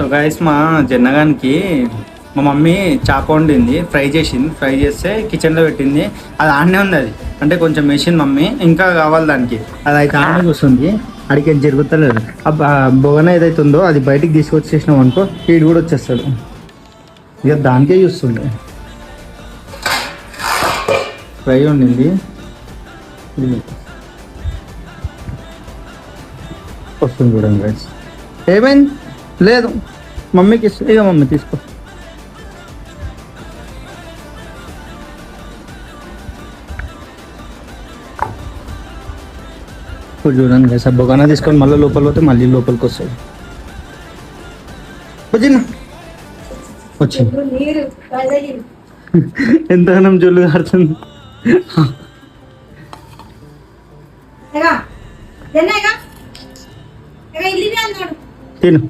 So guys మా జన్నగానికి మా mummy చాప వండింది, ఫ్రై చేస్తే కిచెన్లో పెట్టింది. అది ఆడనే ఉంది. అది అంటే కొంచెం మెషిన్ మమ్మీ ఇంకా కావాలి దానికి. అది అయితే ఆడనే చూస్తుంది, అడిగి జరుగుతలేదు. బొగన ఏదైతే ఉందో అది బయటికి తీసుకొచ్చేసినాం అనుకో, వీడు కూడా వచ్చేస్తాడు. ఇక దానికే చూస్తుంది. ఫ్రై వండింది, వస్తుంది చూడండి గైస్. ఏమైంది? లేదు మమ్మీకి ఇక మమ్మీ తీసుకో. ఇప్పుడు చూడండి గైస్, ఆ బొగానా తీసుకొని మళ్ళీ లోపల పోతే మళ్ళీ లోపలికి వస్తాడు. వచ్చింది ఎంతగానం జొల్లు కారుతుంది. తిను.